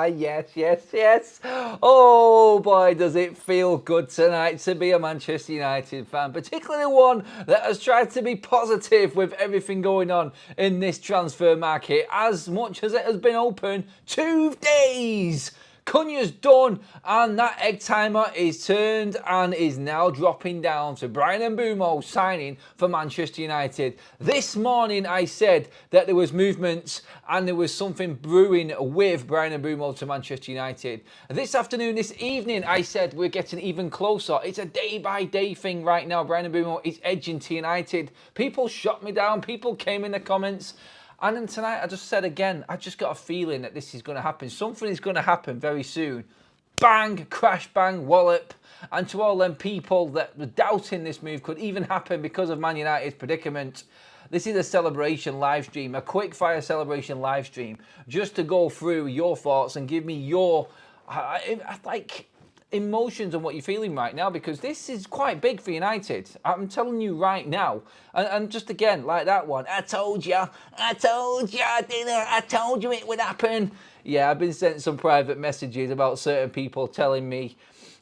Yes, yes, yes. Oh boy, does it feel good tonight to be a Manchester United fan, particularly one that has tried to be positive with everything going on in this transfer market, as much as it has been open 2 days. Cunha's done, and that egg timer is turned and is now dropping down to Bryan Mbeumo signing for Manchester United. This morning I said that there was movement and there was something brewing with Bryan Mbeumo to Manchester United. This afternoon, this evening, I said we're getting even closer. It's a day-by-day thing right now. Bryan Mbeumo is edging to United. People shot me down. People came in the comments. And then tonight, I just said again, I just got a feeling that this is going to happen. Something is going to happen very soon. Bang, crash, bang, wallop. And to all them people that were doubting this move could even happen because of Man United's predicament, this is a celebration live stream, a quick fire celebration live stream, just to go through your thoughts and give me your, emotions on what you're feeling right now, because this is quite big for United. I'm telling you right now. And just again, like that one, I told you, I told you it would happen. Yeah, I've been sent some private messages about certain people telling me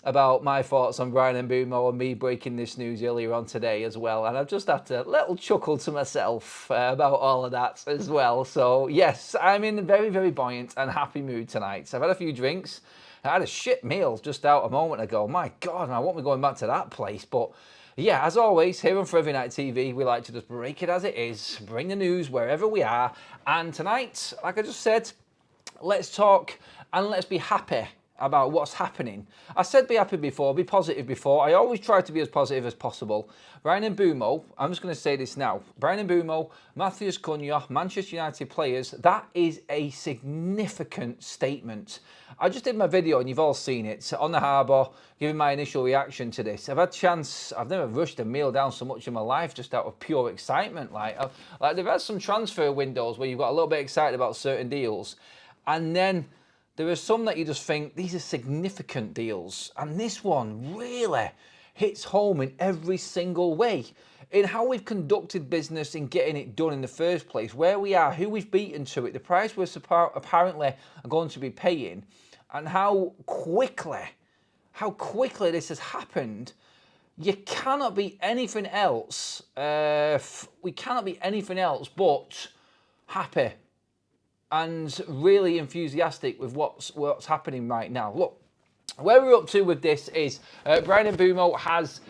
about my thoughts on Bryan Mbeumo and me breaking this news earlier on today as well. And I've just had a little chuckle to myself about all of that as well. So yes, I'm in a very, very buoyant and happy mood tonight. So I've had a few drinks. I had a shit meal just out a moment ago. My God, I won't be going back to that place. But yeah, as always, here on Forever Night TV, we like to just break it as it is, bring the news wherever we are. And tonight, like I just said, let's talk and let's be happy about what's happening. I said be happy before, be positive before. I always try to be as positive as possible. Bryan Mbeumo, I'm just going to say this now. Bryan Mbeumo, Matheus Cunha, Manchester United players, that is a significant statement. I just did my video and you've all seen it on the harbour, giving my initial reaction to this. I've had chance, I've never rushed a meal down so much in my life just out of pure excitement. Like they've had some transfer windows where you've got a little bit excited about certain deals, and then there are some that you just think, these are significant deals. And this one really hits home in every single way. In how we've conducted business in getting it done in the first place, where we are, who we've beaten to it, the price we're apparently going to be paying, and how quickly this has happened. You cannot be anything else. We cannot be anything else but happy and really enthusiastic with what's happening right now. Look, where we're up to with this is Bryan Mbeumo has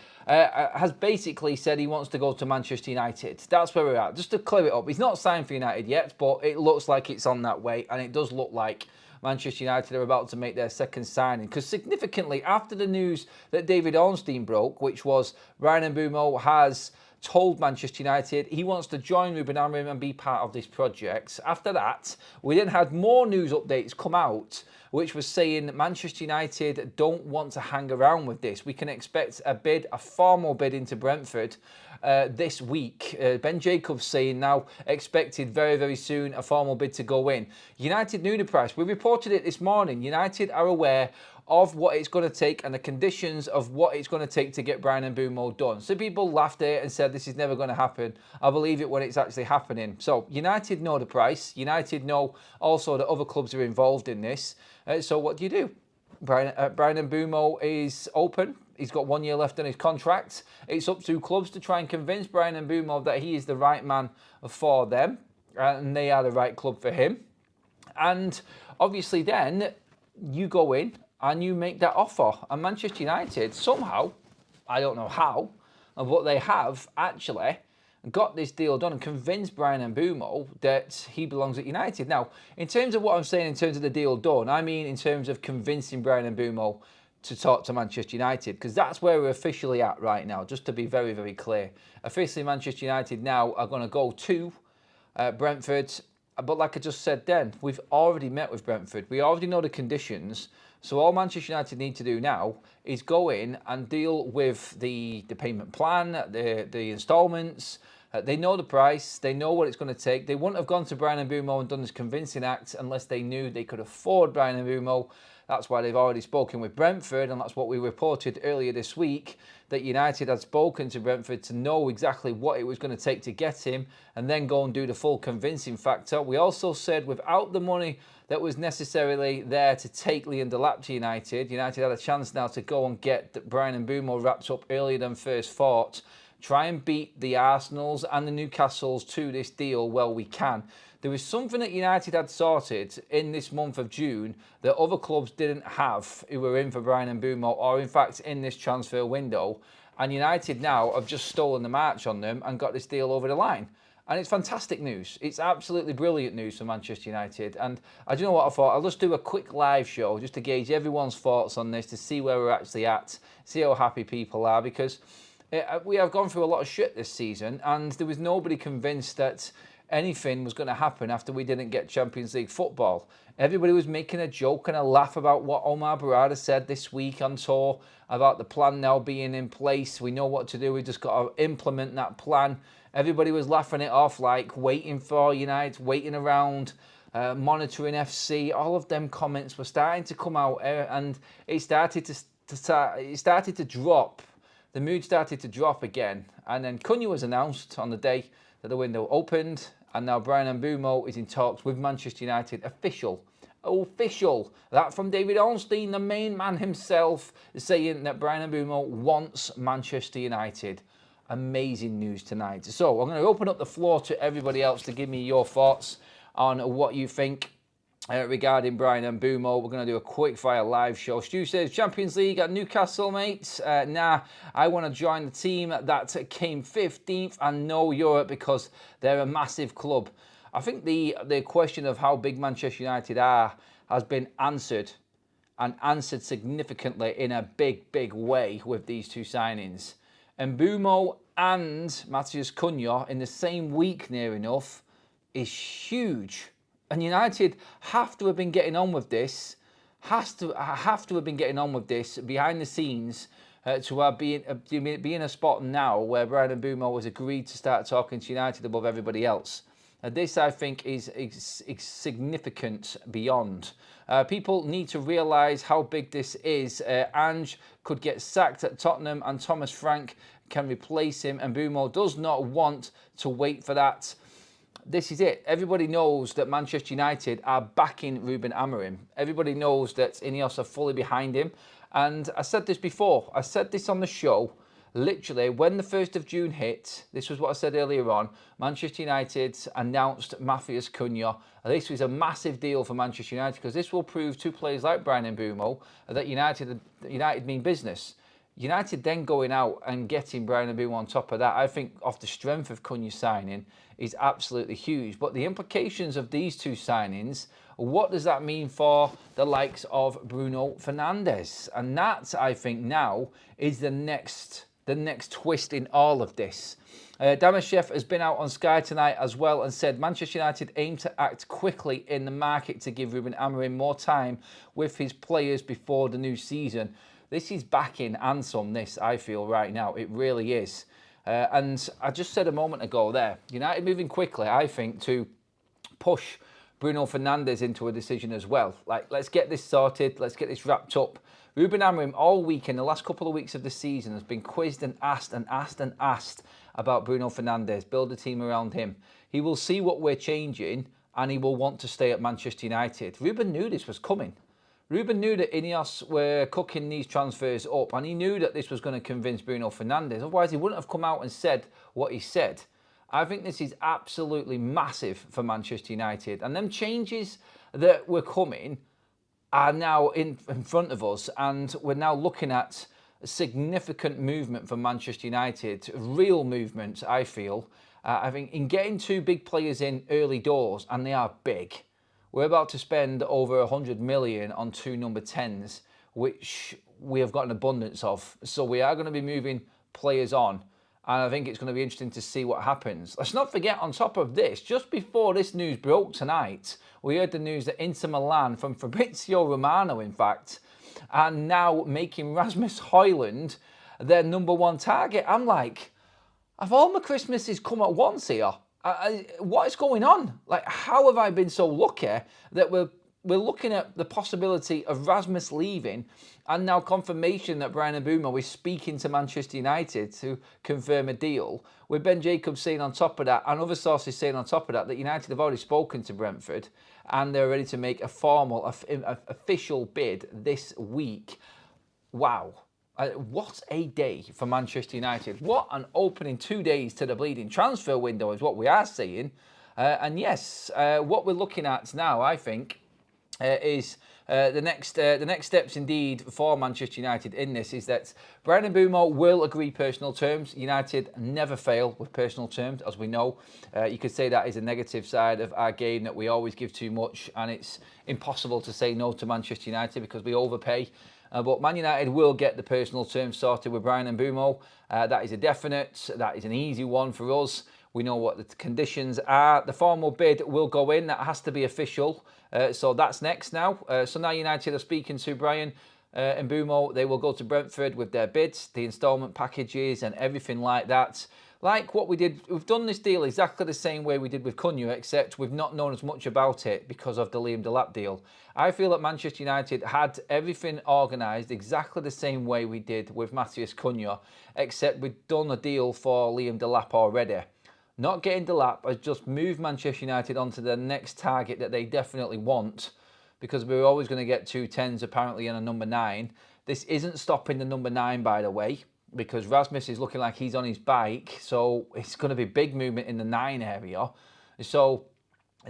basically said he wants to go to Manchester United. That's where we're at. Just to clear it up, he's not signed for United yet, but it looks like it's on that way, and it does look like Manchester United are about to make their second signing. Because significantly, after the news that David Ornstein broke, which was Bryan Mbeumo has told Manchester United he wants to join Ruben Amorim and be part of this project. After that, we then had more news updates come out, which was saying Manchester United don't want to hang around with this. We can expect a formal bid into Brentford this week. Ben Jacobs saying now expected very, very soon a formal bid to go in. United knew the price. We reported it this morning. United are aware of what it's going to take and the conditions of what it's going to take to get Bryan Mbeumo done. Some people laughed at it and said this is never going to happen. I believe it when it's actually happening. So United know the price. United know also that other clubs are involved in this. So what do? Bryan Mbeumo is open. He's got 1 year left on his contract. It's up to clubs to try and convince Bryan Mbeumo that he is the right man for them and they are the right club for him. And obviously then you go in and you make that offer. And Manchester United somehow, I don't know how, but they have actually got this deal done and convinced Bryan Mbeumo that he belongs at United. Now, in terms of what I'm saying in terms of the deal done, I mean in terms of convincing Bryan Mbeumo to talk to Manchester United, because that's where we're officially at right now, just to be very, very clear. Officially, Manchester United now are going to go to Brentford. But like I just said then, we've already met with Brentford. We already know the conditions. So all Manchester United need to do now is go in and deal with the payment plan, the instalments, They know the price. They know what it's going to take. They wouldn't have gone to Bryan Mbeumo and done this convincing act unless they knew they could afford Bryan Mbeumo. That's why they've already spoken with Brentford, and that's what we reported earlier this week, that United had spoken to Brentford to know exactly what it was going to take to get him and then go and do the full convincing factor. We also said without the money that was necessarily there to take Liam Delap to United, United had a chance now to go and get Bryan Mbeumo wrapped up earlier than first thought. Try and beat the Arsenals and the Newcastles to this deal while we can. There was something that United had sorted in this month of June that other clubs didn't have who were in for Bryan Mbeumo, or in fact in this transfer window. And United now have just stolen the march on them and got this deal over the line. And it's fantastic news. It's absolutely brilliant news for Manchester United. And I do know what I thought. I'll just do a quick live show just to gauge everyone's thoughts on this, to see where we're actually at, see how happy people are, because we have gone through a lot of shit this season, and there was nobody convinced that anything was going to happen after we didn't get Champions League football. Everybody was making a joke and a laugh about what Omar Barada said this week on tour about the plan now being in place. We know what to do. We just got to implement that plan. Everybody was laughing it off, like waiting for United, waiting around, monitoring FC. All of them comments were starting to come out, and it started to drop. The mood started to drop again. And then Cunha was announced on the day that the window opened, and now Bryan Mbeumo is in talks with Manchester United. Official. That from David Ornstein, the main man himself, is saying that Bryan Mbeumo wants Manchester United. Amazing news tonight. So I'm going to open up the floor to everybody else to give me your thoughts on what you think regarding Bryan Mbeumo. We're going to do a quick fire live show. Stu says, Champions League at Newcastle, mate. Nah, I want to join the team that came 15th and no Europe because they're a massive club. I think the question of how big Manchester United are has been answered, and answered significantly in a big way with these two signings. Mbeumo and Matheus Cunha in the same week near enough is huge. And United have to have been getting on with this, have to have been getting on with this behind the scenes to be in a spot now where Bryan Mbeumo has agreed to start talking to United above everybody else. This, I think, is significant beyond. People need to realise how big this is. Ange could get sacked at Tottenham and Thomas Frank can replace him. And Mbeumo does not want to wait for that. This is it. Everybody knows that Manchester United are backing Ruben Amorim. Everybody knows that Ineos are fully behind him. And I said this before. I said this on the show. Literally, when the 1st of June hit, this was what I said earlier on, Manchester United announced Matheus Cunha. This was a massive deal for Manchester United because this will prove to players like Bryan Mbeumo that United mean business. United then going out and getting Bryan Mbeumo on top of that, I think off the strength of Cunha's signing, is absolutely huge. But the implications of these two signings, what does that mean for the likes of Bruno Fernandes? And that, I think, now is the next twist in all of this. Damashef has been out on Sky tonight as well and said Manchester United aim to act quickly in the market to give Ruben Amorim more time with his players before the new season. This is backing and some, this, I feel, right now. It really is. And I just said a moment ago there, United moving quickly, I think, to push Bruno Fernandes into a decision as well. Like, let's get this sorted. Let's get this wrapped up. Ruben Amorim all week in the last couple of weeks of the season has been quizzed and asked about Bruno Fernandes. Build a team around him. He will see what we're changing and he will want to stay at Manchester United. Ruben knew this was coming. Ruben knew that Ineos were cooking these transfers up and he knew that this was going to convince Bruno Fernandes. Otherwise, he wouldn't have come out and said what he said. I think this is absolutely massive for Manchester United. And them changes that were coming are now in front of us. And we're now looking at significant movement for Manchester United. Real movement, I feel. I think in getting two big players in early doors, and they are big. We're about to spend over 100 million on two number 10s, which we have got an abundance of. So we are going to be moving players on. And I think it's going to be interesting to see what happens. Let's not forget, on top of this, just before this news broke tonight, we heard the news that Inter Milan, from Fabrizio Romano, in fact, are now making Rasmus Højlund their number one target. I'm like, Have all my Christmases come at once here? What is going on? Like, how have I been so lucky that we're looking at the possibility of Rasmus leaving, and now confirmation that Bryan Mbeumo is speaking to Manchester United to confirm a deal, with Ben Jacobs saying on top of that, and other sources saying on top of that, that United have already spoken to Brentford and they're ready to make a formal, official bid this week. Wow. What a day for Manchester United. What an opening 2 days to the bleeding transfer window is what we are seeing. And yes, what we're looking at now, I think, is the next steps indeed for Manchester United in this is that Bryan Mbeumo will agree personal terms. United never fail with personal terms, as we know. You could say that is a negative side of our game, that we always give too much, and it's impossible to say no to Manchester United because we overpay. But Man United will get the personal terms sorted with Bryan Mbeumo. That is a definite. That is an easy one for us. We know what the conditions are. The formal bid will go in. That has to be official. So that's next now. So now United are speaking to Bryan Mbeumo. They will go to Brentford with their bids, the instalment packages and everything like that. Like what we did, we've done this deal exactly the same way we did with Cunha, except we've not known as much about it because of the Liam Delap deal. I feel that Manchester United had everything organised exactly the same way we did with Matheus Cunha, except we'd done a deal for Liam Delap already. Not getting Delap has just moved Manchester United onto the next target that they definitely want, because we're always going to get 2 10s apparently and a number 9. This isn't stopping the number 9, by the way, because Rasmus is looking like he's on his bike, so it's going to be big movement in the 9 area. So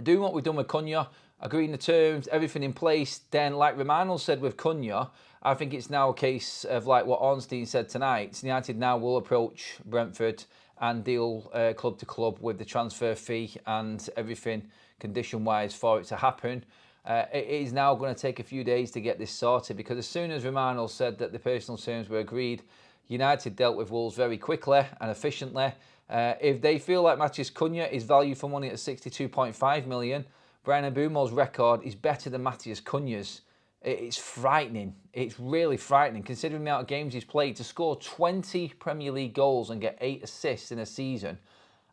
doing what we've done with Cunha, agreeing the terms, everything in place, then like Romano said with Cunha, I think it's now a case of like what Ornstein said tonight. United now will approach Brentford and deal club to club with the transfer fee and everything condition-wise for it to happen. It is now going to take a few days to get this sorted, because as soon as Romano said that the personal terms were agreed, United dealt with Wolves very quickly and efficiently. If they feel like Matheus Cunha is value for money at 62.5 million, Bryan Mbeumo's record is better than Matheus Cunha's. It's frightening. It's really frightening, considering the amount of games he's played. To score 20 Premier League goals and get 8 assists in a season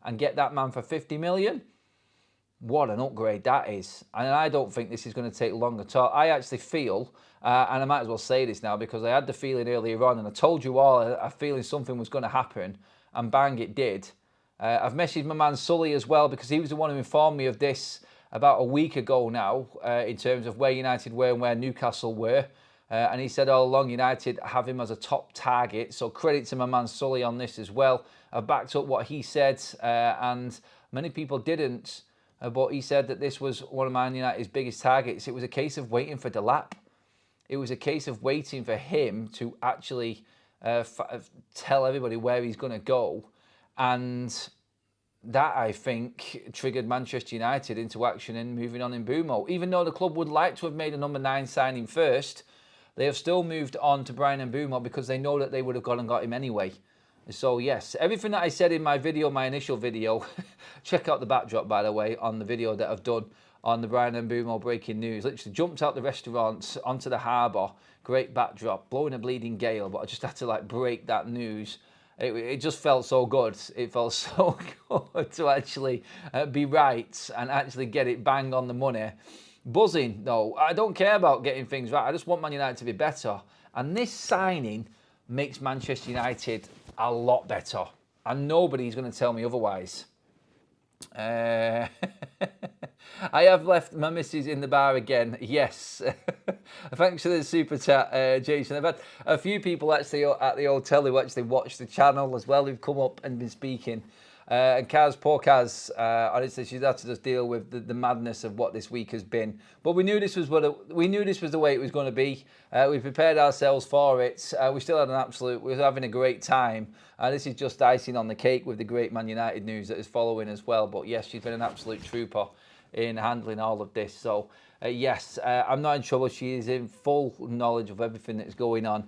and get that man for 50 million, what an upgrade that is. And I don't think this is going to take long at all. I actually feel, and I might as well say this now because I had the feeling earlier on, and I told you all a feeling something was going to happen, and bang, it did. I've messaged my man Sully as well, because he was the one who informed me of this about a week ago now, in terms of where United were and where Newcastle were. And he said all along United have him as a top target. So credit to my man Sully on this as well. I backed up what he said, and many people didn't. But he said that this was one of Man United's biggest targets. It was a case of waiting for Delap. It was a case of waiting for him to actually tell everybody where he's going to go. And that, I think, triggered Manchester United into action and moving on in Mbeumo. Even though the club would like to have made a number 9 signing first, they have still moved on to Bryan Mbeumo because they know that they would have gone and got him anyway. So yes, everything that I said in my video, my initial video, check out the backdrop, by the way, on the video that I've done on the Bryan Mbeumo breaking news. Literally jumped out the restaurant onto the harbour, great backdrop, blowing a bleeding gale, but I just had to like break that news. It just felt so good. It felt so good to actually be right and actually get it bang on the money. Buzzing, though. I don't care about getting things right. I just want Man United to be better. And this signing makes Manchester United a lot better. And nobody's going to tell me otherwise. I have left my missus in the bar again. Yes. Thanks for the super chat, Jason. I've had a few people actually at the hotel who actually watch the channel as well, who've come up and been speaking. And Kaz, poor Kaz, honestly, she's had to just deal with the madness of what this week has been. But we knew this was the way it was going to be. We prepared ourselves for it. We still had we were having a great time. This is just icing on the cake with the great Man United news that is following as well. But yes, she's been an absolute trooper in handling all of this. So yes, I'm not in trouble. She is in full knowledge of everything that's going on.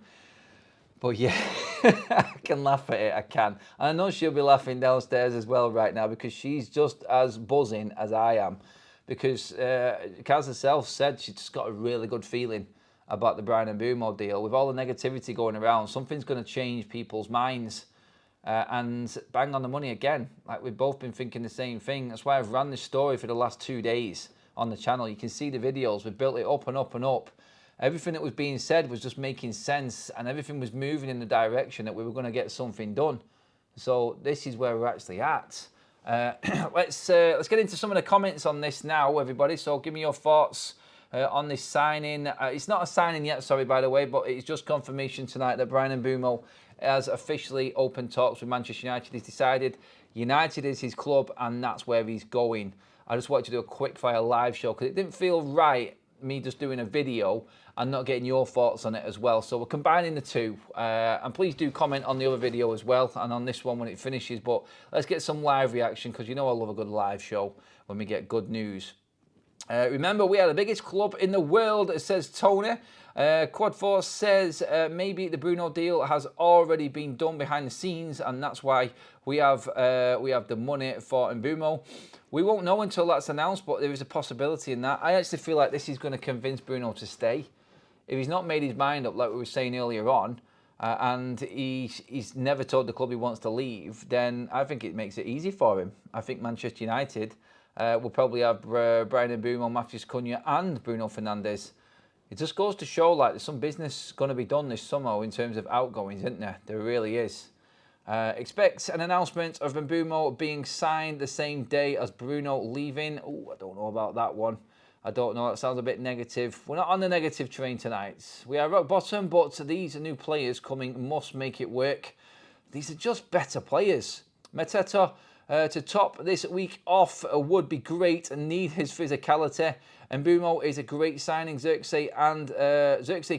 But yeah, I can laugh at it, I can. And I know she'll be laughing downstairs as well right now, because she's just as buzzing as I am. Because Kaz herself said she's just got a really good feeling about the Bryan Mbeumo deal. With all the negativity going around, something's going to change people's minds. And bang on the money again. Like, we've both been thinking the same thing. That's why I've ran this story for the last 2 days on the channel. You can see the videos. We've built it up and up and up. Everything that was being said was just making sense, and everything was moving in the direction that we were going to get something done. So this is where we're actually at. Let's get into some of the comments on this now, everybody. So give me your thoughts on this signing. It's not a signing yet, sorry, by the way, but it's just confirmation tonight that Bryan Mbeumo has officially opened talks with Manchester United. He's decided United is his club, and that's where he's going. I just wanted to do a quick fire live show because it didn't feel right, me just doing a video and not getting your thoughts on it as well. So we're combining the two. And please do comment on the other video as well, and on this one when it finishes. But let's get some live reaction, because you know I love a good live show when we get good news. Remember, we are the biggest club in the world, says Tony. Quad Force says maybe the Bruno deal has already been done behind the scenes, and that's why we have the money for Mbeumo. We won't know until that's announced, but there is a possibility in that. I actually feel like this is going to convince Bruno to stay. If he's not made his mind up, like we were saying earlier on, and he's never told the club he wants to leave, then I think it makes it easy for him. I think Manchester United will probably have Bryan Mbeumo, Matheus Cunha and Bruno Fernandes. It just goes to show, like, there's some business going to be done this summer in terms of outgoings, isn't there? There really is. Expect an announcement of Mbeumo being signed the same day as Bruno leaving. Oh, I don't know about that one. I don't know. That sounds a bit negative. We're not on the negative train tonight. We are rock bottom, but these new players coming must make it work. These are just better players. Mateta to top this week off would be great and need his physicality. Mbeumo is a great signing. Xerxes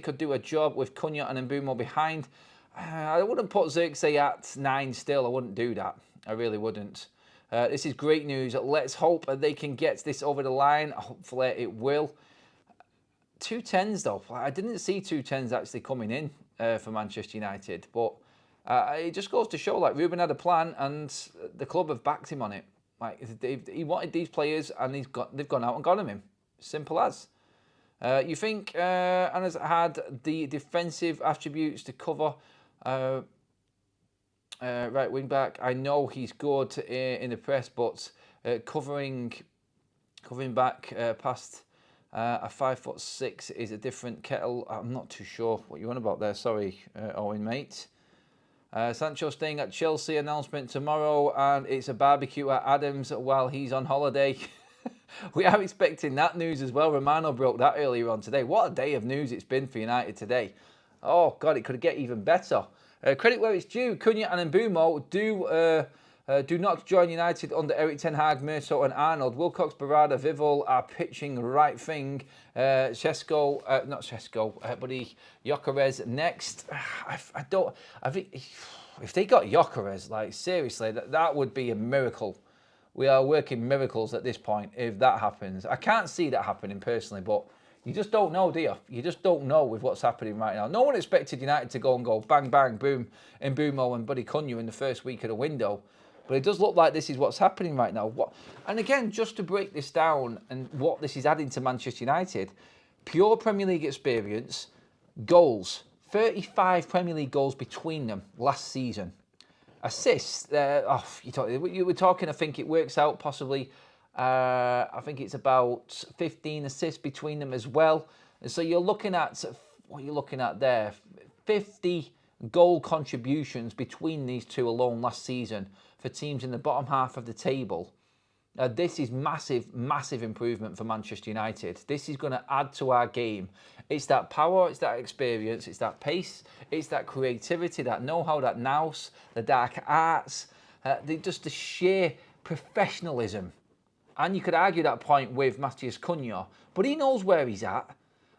could do a job with Cunha and Mbeumo behind. I wouldn't put Xerxes at 9 still. I wouldn't do that. I really wouldn't. This is great news. Let's hope they can get this over the line. Hopefully it will. 2 10s though. I didn't see 2 10s actually coming in for Manchester United. But it just goes to show, like, Ruben had a plan and the club have backed him on it. Like, he wanted these players and they've gone out and got him. Simple as. You think Anna's had the defensive attributes to cover right wing back? I know he's good in the press, but covering back past a 5'6" is a different kettle. I'm not too sure what you're on about there. Sorry, Owen, mate. Sancho staying at Chelsea, announcement tomorrow, and it's a barbecue at Adams while he's on holiday. We are expecting that news as well. Romano broke that earlier on today. What a day of news it's been for United today. Oh, God, it could get even better. Credit where it's due. Cunha and Mbeumo do not join United under Eric Ten Hag, Merso and Arnold. Wilcox, Barada, Vival are pitching right thing. Not Cesco, buddy, Gyökeres next. I think if they got Gyökeres, like, seriously, that would be a miracle. We are working miracles at this point if that happens. I can't see that happening personally, but you just don't know, do you? You just don't know with what's happening right now. No one expected United to go bang, bang, boom, in Mbeumo and Buddy Cunha in the first week of the window. But it does look like this is what's happening right now. And again, just to break this down and what this is adding to Manchester United, pure Premier League experience, goals, 35 Premier League goals between them last season. Assists, you were talking, I think it works out possibly, I think it's about 15 assists between them as well. And so you're looking at, what you're looking at there, 50 goal contributions between these two alone last season for teams in the bottom half of the table. This is massive, massive improvement for Manchester United. This is going to add to our game. It's that power, it's that experience, it's that pace, it's that creativity, that know-how, that nous, the dark arts, just the sheer professionalism. And you could argue that point with Matheus Cunha, but he knows where he's at.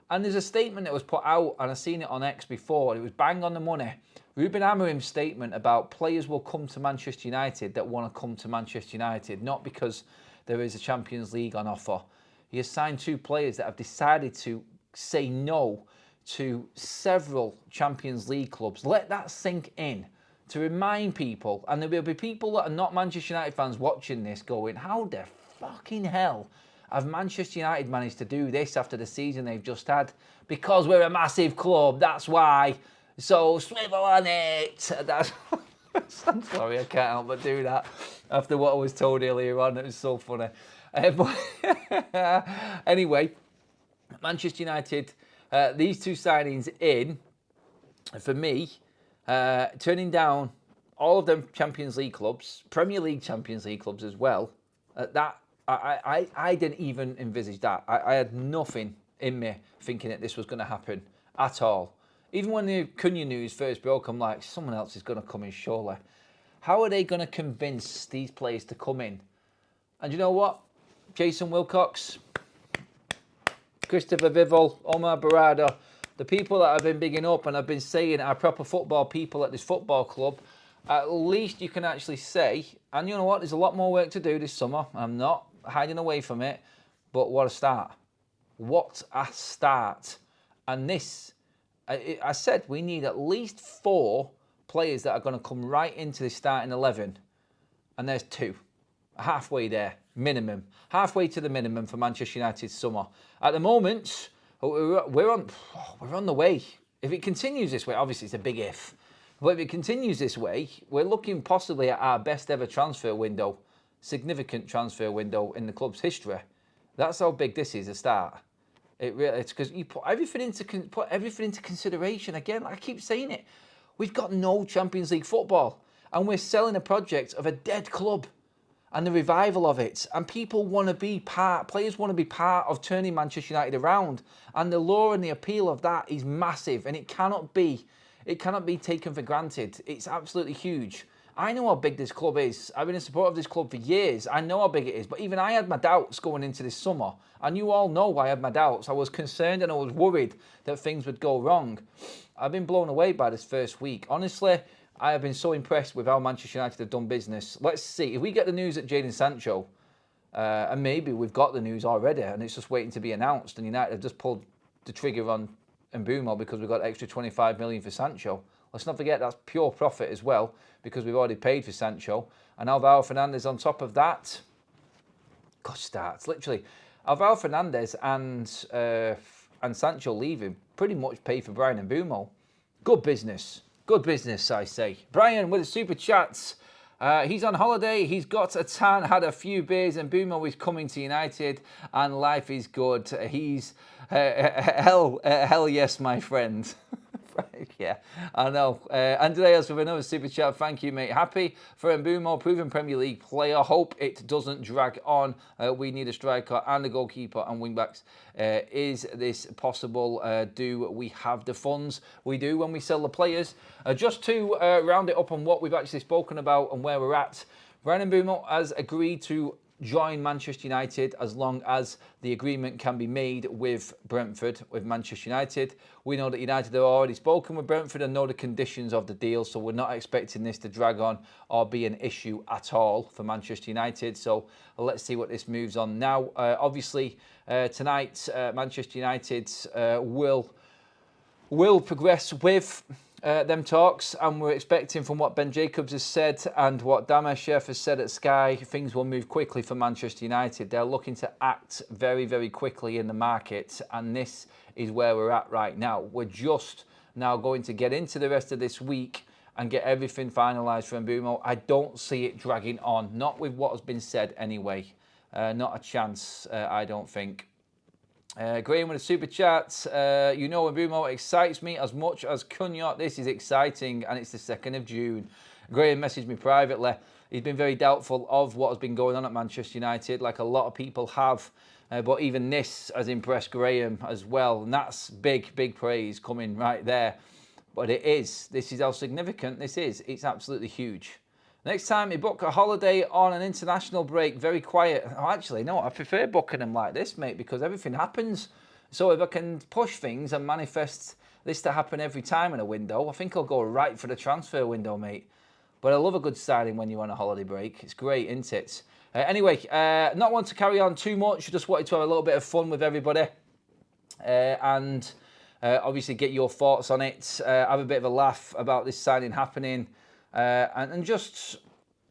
And there's a statement that was put out, and I've seen it on X before, it was bang on the money. Ruben Amorim's statement about players will come to Manchester United that want to come to Manchester United, not because there is a Champions League on offer. He has signed 2 players that have decided to say no to several Champions League clubs. Let that sink in to remind people, and there will be people that are not Manchester United fans watching this going, how the fucking hell have Manchester United managed to do this after the season they've just had? Because we're a massive club, that's why. So swivel on it. I'm sorry, I can't help but do that after what I was told earlier on. It was so funny. But anyway, Manchester United, these two signings in, for me, turning down all of them Champions League clubs, Premier League Champions League clubs as well. I didn't even envisage that. I had nothing in me thinking that this was going to happen at all. Even when the Cunha news first broke, I'm like, someone else is going to come in surely. How are they going to convince these players to come in? And you know what? Jason Wilcox, Christopher Vival, Omar Barada, the people that I've been bigging up and I've been saying are proper football people at this football club, at least you can actually say, and you know what, there's a lot more work to do this summer. I'm not hiding away from it, but what a start. What a start. And this, I said we need at least 4 players that are going to come right into the starting 11. And there's 2. Halfway there, minimum. Halfway to the minimum for Manchester United's summer. At the moment, we're on the way. If it continues this way, obviously it's a big if. But if it continues this way, we're looking possibly at our best ever transfer window. Significant transfer window in the club's history. That's how big this is, a start. It's because you put everything into consideration. Again, like I keep saying it, we've got no Champions League football, and we're selling a project of a dead club and the revival of it. And people want to be players want to be part of turning Manchester United around. And the lure and the appeal of that is massive, and it cannot be taken for granted. It's absolutely huge. I know how big this club is. I've been a supporter of this club for years. I know how big it is. But even I had my doubts going into this summer. And you all know I had my doubts. I was concerned and I was worried that things would go wrong. I've been blown away by this first week. Honestly, I have been so impressed with how Manchester United have done business. Let's see. If we get the news at Jadon Sancho, and maybe we've got the news already and it's just waiting to be announced, and United have just pulled the trigger on Mbeumo because we've got extra 25 million for Sancho. Let's not forget that's pure profit as well, because we've already paid for Sancho. And Alvaro Fernandez on top of that. God, starts literally. Alvaro Fernandez and Sancho leaving pretty much pay for Bryan Mbeumo. Good business. Good business, I say. Brian with the super chats. He's on holiday. He's got a tan, had a few beers, and Mbeumo is coming to United, and life is good. He's hell yes, my friend. Yeah, I know. Andreas with another super chat. Thank you, mate. Happy for Mbeumo, proven Premier League player. Hope it doesn't drag on. We need a striker and a goalkeeper and wingbacks. Is this possible? Do we have the funds? We do when we sell the players. Just to round it up on what we've actually spoken about and where we're at, Bryan Mbeumo has agreed to join Manchester United as long as the agreement can be made with Brentford, with Manchester United. We know that United have already spoken with Brentford and know the conditions of the deal, so we're not expecting this to drag on or be an issue at all for Manchester United. So let's see what this moves on now. Obviously, tonight, Manchester United will progress with them talks, and we're expecting, from what Ben Jacobs has said and what Damashef has said at Sky, things will move quickly for Manchester United. They're looking to act very, very quickly in the market, and this is where we're at right now. We're just now going to get into the rest of this week and get everything finalised for Mbeumo. I don't see it dragging on, not with what has been said anyway. Not a chance, I don't think. Graham with a super chat. You know, Mbeumo excites me as much as Cunha. This is exciting, and it's the 2nd of June. Graham messaged me privately. He's been very doubtful of what has been going on at Manchester United, like a lot of people have. But even this has impressed Graham as well. And that's big, big praise coming right there. But it is. This is how significant this is. It's absolutely huge. Next time you book a holiday on an international break, very quiet. Oh, actually, no, I prefer booking them like this, mate, because everything happens. So if I can push things and manifest this to happen every time in a window, I think I'll go right for the transfer window, mate. But I love a good signing when you're on a holiday break. It's great, isn't it? Anyway, not want to carry on too much. Just wanted to have a little bit of fun with everybody. And obviously get your thoughts on it. Have a bit of a laugh about this signing happening. And just,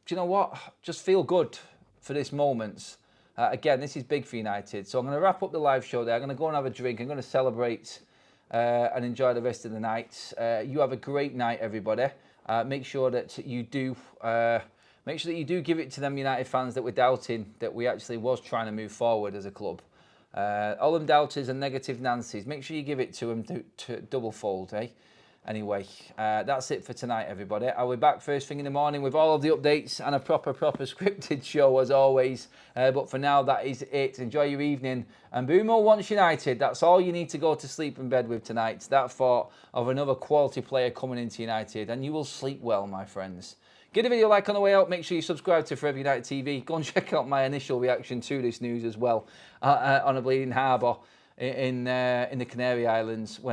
do you know what? Just feel good for this moment. Again, this is big for United. So I'm going to wrap up the live show there. I'm going to go and have a drink. I'm going to celebrate and enjoy the rest of the night. You have a great night, everybody. make sure that you do. Make sure that you do give it to them United fans that were doubting that we actually was trying to move forward as a club. All them doubters and negative Nancy's, make sure you give it to them to double fold, eh? Anyway, that's it for tonight, everybody. I'll be back first thing in the morning with all of the updates and a proper scripted show as always. But for now, that is it. Enjoy your evening. And Mbeumo wants United. That's all you need to go to sleep in bed with tonight. That thought of another quality player coming into United. And you will sleep well, my friends. Give the video a like on the way out. Make sure you subscribe to Forever United TV. Go and check out my initial reaction to this news as well on a bleeding harbour in the Canary Islands.